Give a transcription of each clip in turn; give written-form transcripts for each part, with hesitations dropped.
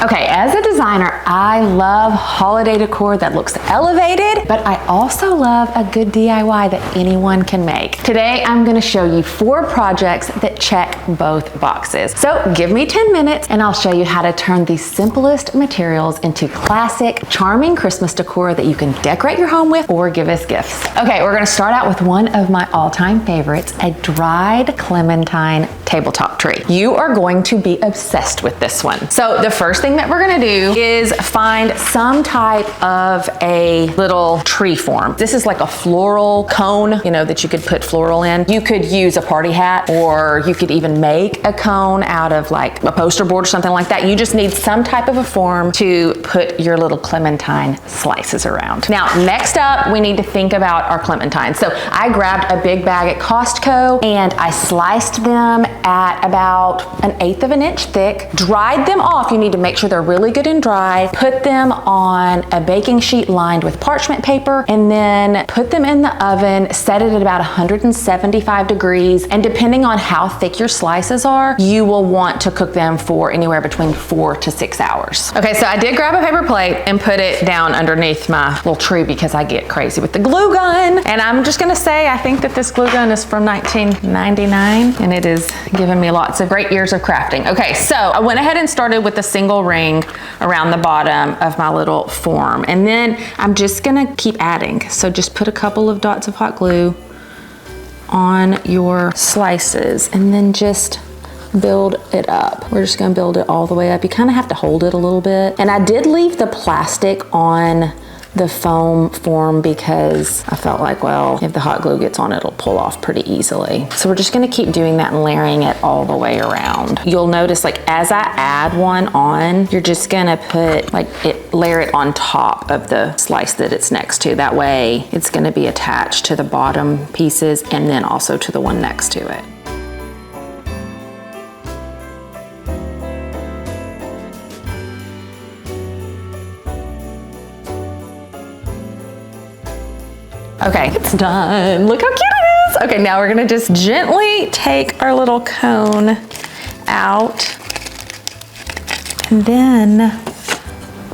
Okay, as a designer, I love holiday decor that looks elevated, but I also love a good DIY that anyone can make. Today, I'm gonna show you 4 projects that check both boxes. So give me 10 minutes and I'll show you how to turn the simplest materials into classic, charming Christmas decor that you can decorate your home with or give as gifts. Okay, we're gonna start out with one of my all-time favorites, a dried Clementine tabletop tree. You are going to be obsessed with this one. So the first thing that we're gonna do is find some type of a little tree form. This is like a floral cone, you know, that you could put floral in. You could use a party hat, or you could even make a cone out of like a poster board or something like that. You just need some type of a form to put your little clementine slices around. Now, next up, we need to think about our clementines. So I grabbed a big bag at Costco and I sliced them at about 1/8 of an inch thick, dried them off. You need to make sure they're really good and dry. Put them on a baking sheet lined with parchment paper, and then put them in the oven, set it at about 175 degrees. And depending on how thick your slices are, you will want to cook them for anywhere between 4 to 6 hours. Okay, so I did grab a paper plate and put it down underneath my little tree because I get crazy with the glue gun. And I'm just gonna say, I think that this glue gun is from 1999 and it is giving me lots of great years of crafting. Okay, so I went ahead and started with a single ring around the bottom of my little form. And then I'm just gonna keep adding. So just put a couple of dots of hot glue on your slices and then just build it up. We're just gonna build it all the way up. You kind of have to hold it a little bit. And I did leave the plastic on the foam form because I felt like, well, if the hot glue gets on, it'll pull off pretty easily. So we're just gonna keep doing that and layering it all the way around. You'll notice, like, as I add one on, you're just gonna put, layer it on top of the slice that it's next to. That way, it's gonna be attached to the bottom pieces and then also to the one next to it. Okay, it's done. Look how cute it is. Okay, now we're gonna just gently take our little cone out. And then,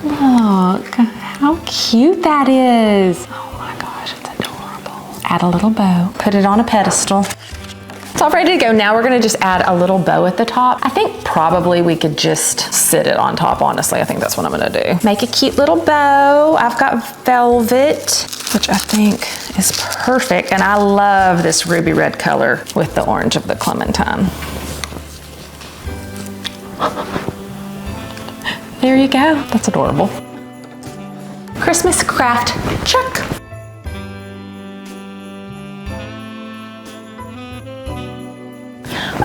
look how cute that is. Oh my gosh, it's adorable. Add a little bow, put it on a pedestal. It's all ready to go. Now we're gonna just add a little bow at the top. I think probably we could just sit it on top, honestly. I think that's what I'm gonna do. Make a cute little bow. I've got velvet, which I think is perfect. And I love this ruby red color with the orange of the clementine. There you go. That's adorable. Christmas craft, check.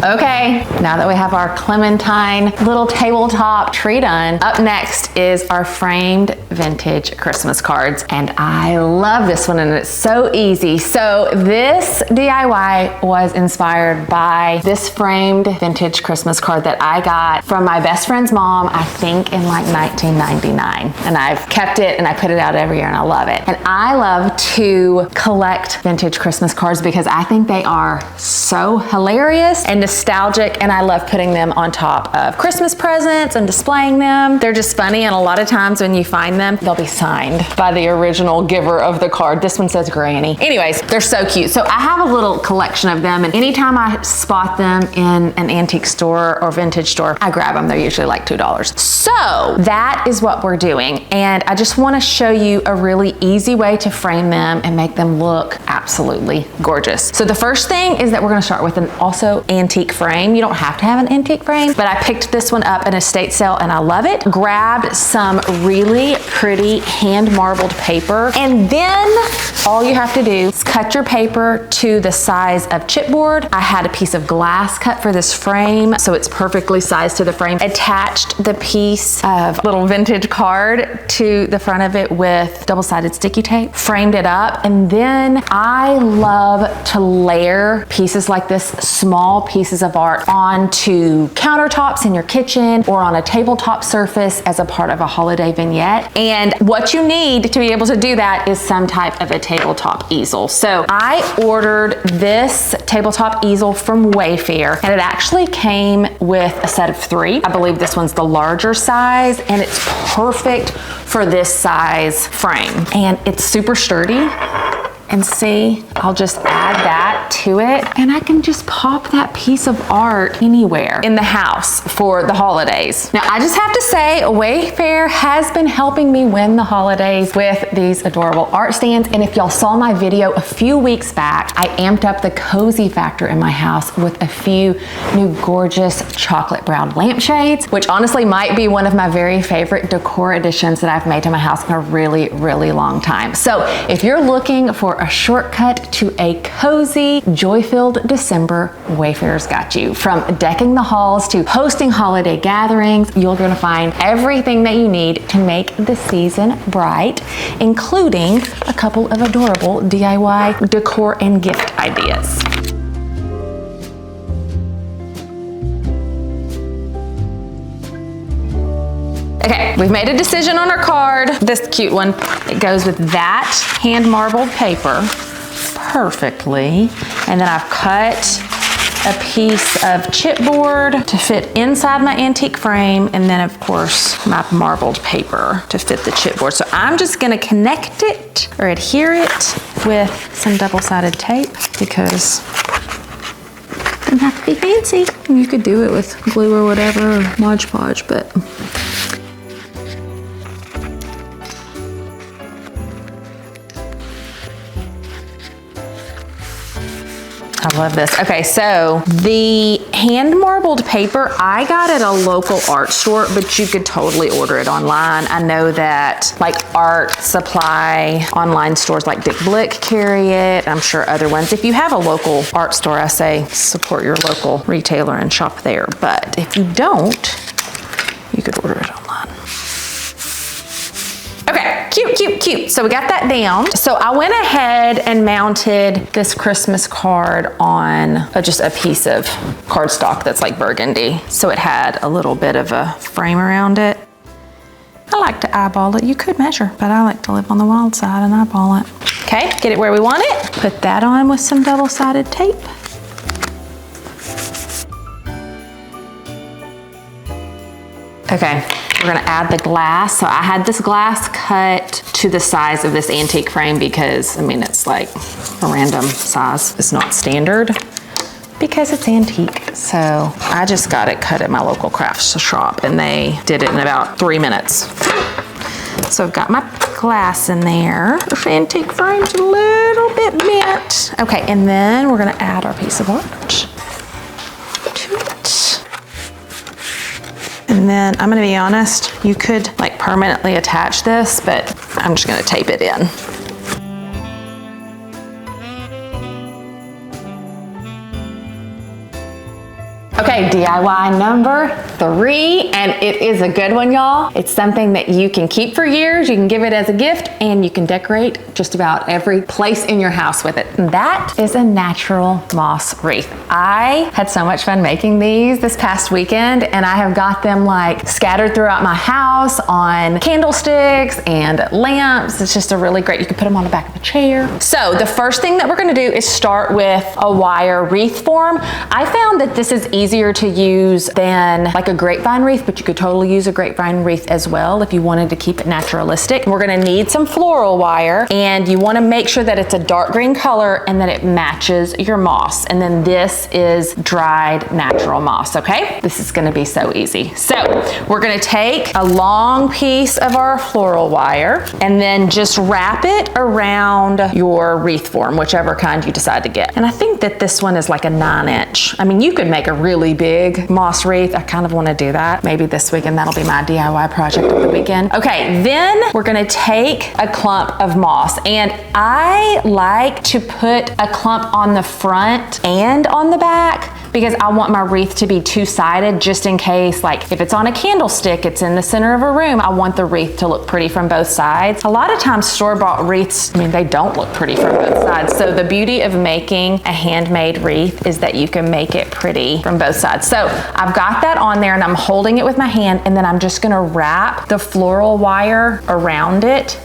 Okay, now that we have our clementine little tabletop tree done, up next is our framed vintage Christmas cards. And I love this one and it's so easy. So this DIY was inspired by this framed vintage Christmas card that I got from my best friend's mom, I think in like 1999. And I've kept it and I put it out every year and I love it. And I love to collect vintage Christmas cards because I think they are so hilarious and nostalgic, and I love putting them on top of Christmas presents and displaying them. They're just funny, and a lot of times when you find them, they'll be signed by the original giver of the card. This one says Granny. Anyways, they're so cute. So I have a little collection of them, and anytime I spot them in an antique store or vintage store, I grab them. They're usually like $2. So that is what we're doing, and I just want to show you a really easy way to frame them and make them look absolutely gorgeous. So the first thing is that we're going to start with an also antique frame. You don't have to have an antique frame, but I picked this one up at an estate sale and I love it. Grabbed some really pretty hand marbled paper, and then all you have to do is cut your paper to the size of chipboard. I had a piece of glass cut for this frame, so it's perfectly sized to the frame. Attached the piece of little vintage card to the front of it with double-sided sticky tape, framed it up, and then I love to layer pieces like this, small pieces pieces of art onto countertops in your kitchen or on a tabletop surface as a part of a holiday vignette. And what you need to be able to do that is some type of a tabletop easel. So I ordered this tabletop easel from Wayfair, and it actually came with a set of 3. I believe this one's the larger size, and it's perfect for this size frame. And it's super sturdy. And see, I'll just add that to it, and I can just pop that piece of art anywhere in the house for the holidays. Now, I just have to say, Wayfair has been helping me win the holidays with these adorable art stands. And if y'all saw my video a few weeks back, I amped up the cozy factor in my house with a few new gorgeous chocolate brown lampshades, which honestly might be one of my very favorite decor additions that I've made to my house in a really, really long time. So if you're looking for a shortcut to a cozy, joy-filled December, Wayfair's got you. From decking the halls to hosting holiday gatherings, you're gonna find everything that you need to make the season bright, including a couple of adorable DIY decor and gift ideas. Okay, we've made a decision on our card. This cute one, it goes with that hand marbled paper perfectly. And then I've cut a piece of chipboard to fit inside my antique frame. And then of course, my marbled paper to fit the chipboard. So I'm just gonna connect it or adhere it with some double-sided tape because it doesn't have to be fancy. You could do it with glue or whatever, or Mod Podge, but I love this. Okay, so the hand marbled paper, I got at a local art store, but you could totally order it online. I know that like art supply online stores like Dick Blick carry it. I'm sure other ones. If you have a local art store, I say support your local retailer and shop there. But if you don't, you could order it online. Okay, cute, cute, cute. So we got that down. So I went ahead and mounted this Christmas card on just a piece of cardstock that's like burgundy. So it had a little bit of a frame around it. I like to eyeball it. You could measure, but I like to live on the wild side and eyeball it. Okay, get it where we want it. Put that on with some double-sided tape. Okay. We're gonna add the glass. So I had this glass cut to the size of this antique frame because, I mean, it's like a random size. It's not standard because it's antique. So I just got it cut at my local craft shop and they did it in about 3 minutes. So I've got my glass in there. This antique frame's a little bit bent. Okay, and then we're gonna add our piece of art to it. And then I'm gonna be honest, you could like permanently attach this, but I'm just gonna tape it in. Okay, DIY number 3, and it is a good one, y'all. It's something that you can keep for years, you can give it as a gift, and you can decorate just about every place in your house with it. And that is a natural moss wreath. I had so much fun making these this past weekend, and I have got them like scattered throughout my house on candlesticks and lamps. It's just a really great, you can put them on the back of a chair. So the first thing that we're gonna do is start with a wire wreath form. I found that this is easier to use than like a grapevine wreath, but you could totally use a grapevine wreath as well if you wanted to keep it naturalistic. We're gonna need some floral wire, and you wanna make sure that it's a dark green color and that it matches your moss. And then this is dried natural moss, okay? This is gonna be so easy. So we're gonna take a long piece of our floral wire and then just wrap it around your wreath form, whichever kind you decide to get. And I think that this one is like a 9-inch. I mean, you could make a really big moss wreath. I kind of want to do that maybe this weekend. That'll be my DIY project of the weekend. Okay, then we're gonna take a clump of moss, and I like to put a clump on the front and on the back because I want my wreath to be two-sided just in case, like if it's on a candlestick, it's in the center of a room, I want the wreath to look pretty from both sides. A lot of times store-bought wreaths, I mean, they don't look pretty from both sides. So the beauty of making a handmade wreath is that you can make it pretty from both sides. So I've got that on there and I'm holding it with my hand, and then I'm just gonna wrap the floral wire around it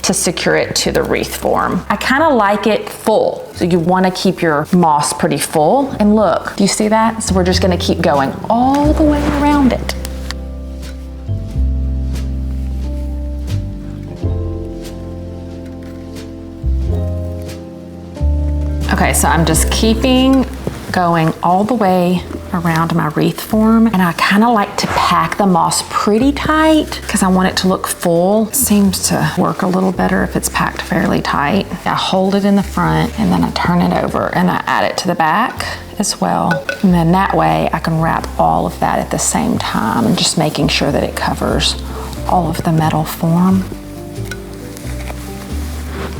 to secure it to the wreath form. I kind of like it full. So you want to keep your moss pretty full. And look, do you see that? So we're just going to keep going all the way around it. Okay, so I'm just keeping going all the way around my wreath form, and I kind of like to pack the moss pretty tight because I want it to look full. Seems to work a little better if it's packed fairly tight. I hold it in the front and then I turn it over and I add it to the back as well. And then that way I can wrap all of that at the same time and just making sure that it covers all of the metal form.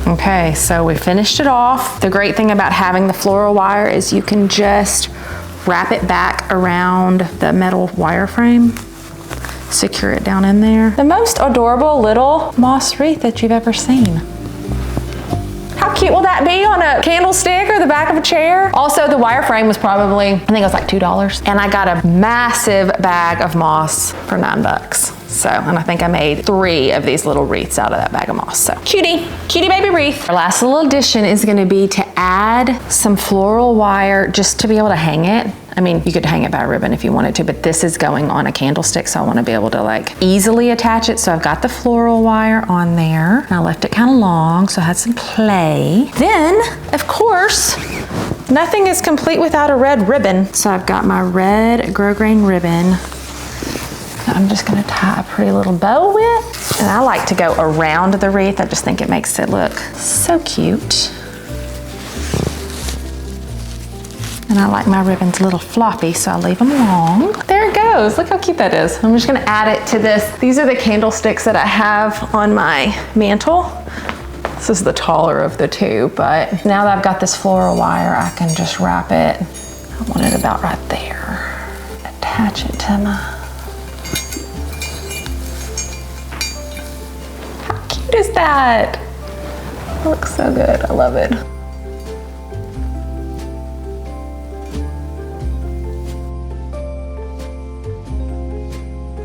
Okay, so we finished it off. The great thing about having the floral wire is you can just wrap it back around the metal wire frame, secure it down in there. The most adorable little moss wreath that you've ever seen. How cute will that be on a candlestick or the back of a chair? Also, the wire frame was probably, I think it was like $2. And I got a massive bag of moss for $9. So, and I think I made 3 of these little wreaths out of that bag of moss. So, cutie baby wreath. Our last little addition is gonna be to add some floral wire just to be able to hang it. I mean, you could hang it by a ribbon if you wanted to, but this is going on a candlestick, so I wanna be able to like easily attach it. So I've got the floral wire on there. And I left it kind of long, so I had some play. Then, of course, nothing is complete without a red ribbon. So I've got my red grosgrain ribbon that I'm just gonna tie a pretty little bow with. And I like to go around the wreath. I just think it makes it look so cute. And I like my ribbons a little floppy, so I leave them long. There it goes, look how cute that is. I'm just gonna add it to this. These are the candlesticks that I have on my mantle. This is the taller of the two, but now that I've got this floral wire, I can just wrap it. I want it about right there. Attach it to my... How cute is that? It looks so good, I love it.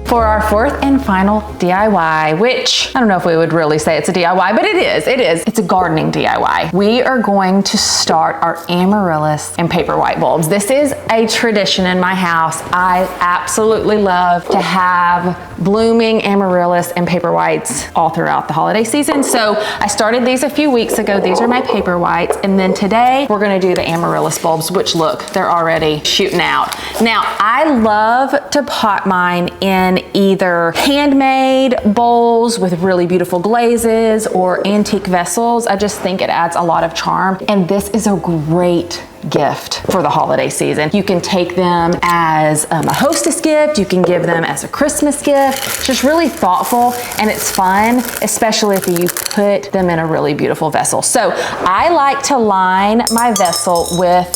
For our fourth and final DIY, which I don't know if we would really say it's a DIY, but it is. It's a gardening DIY. We are going to start our amaryllis and paperwhite bulbs. This is a tradition in my house. I absolutely love to have blooming amaryllis and paperwhites all throughout the holiday season. So I started these a few weeks ago. These are my paperwhites. And then today we're gonna do the amaryllis bulbs, which look, they're already shooting out. Now, I love to pot mine in either handmade bowls with really beautiful glazes or antique vessels. I just think it adds a lot of charm. And this is a great gift for the holiday season. You can take them as a hostess gift. You can give them as a Christmas gift. It's just really thoughtful and it's fun, especially if you put them in a really beautiful vessel. So I like to line my vessel with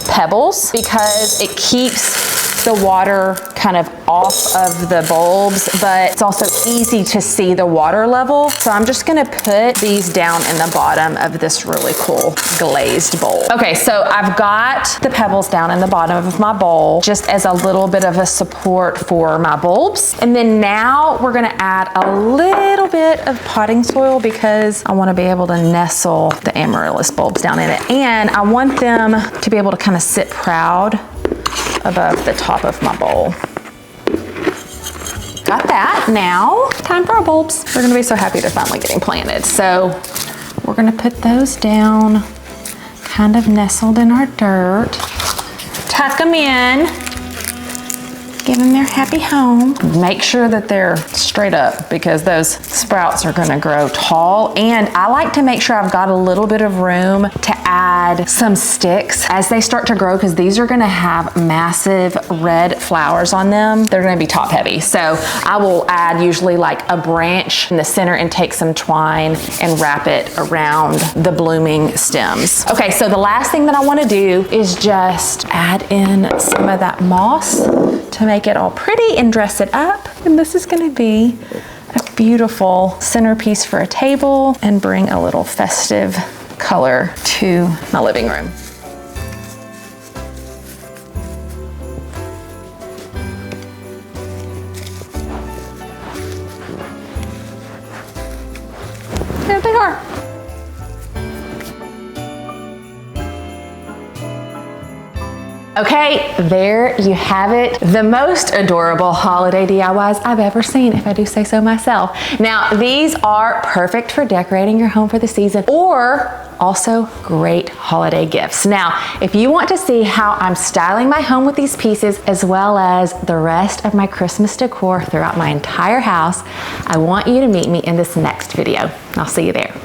pebbles because it keeps the water kind of off of the bulbs, but it's also easy to see the water level. So I'm just gonna put these down in the bottom of this really cool glazed bowl. Okay, so I've got the pebbles down in the bottom of my bowl just as a little bit of a support for my bulbs. And then now we're gonna add a little bit of potting soil because I wanna be able to nestle the amaryllis bulbs down in it. And I want them to be able to kind of sit proud above the top of my bowl. Got that. Now, time for our bulbs. We're gonna be so happy they're finally getting planted. So we're gonna put those down, kind of nestled in our dirt. Tuck them in. give them their happy home. Make sure that they're straight up because those sprouts are gonna grow tall. And I like to make sure I've got a little bit of room to add some sticks as they start to grow, because these are gonna have massive red flowers on them. They're gonna be top heavy. So I will add usually like a branch in the center and take some twine and wrap it around the blooming stems. Okay, so the last thing that I wanna do is just add in some of that moss to make it all pretty and dress it up. And this is gonna be a beautiful centerpiece for a table and bring a little festive color to my living room. There they are. Okay, there you have it. The most adorable holiday DIYs I've ever seen, if I do say so myself. Now, these are perfect for decorating your home for the season, or also great holiday gifts. Now, if you want to see how I'm styling my home with these pieces, as well as the rest of my Christmas decor throughout my entire house, I want you to meet me in this next video. I'll see you there.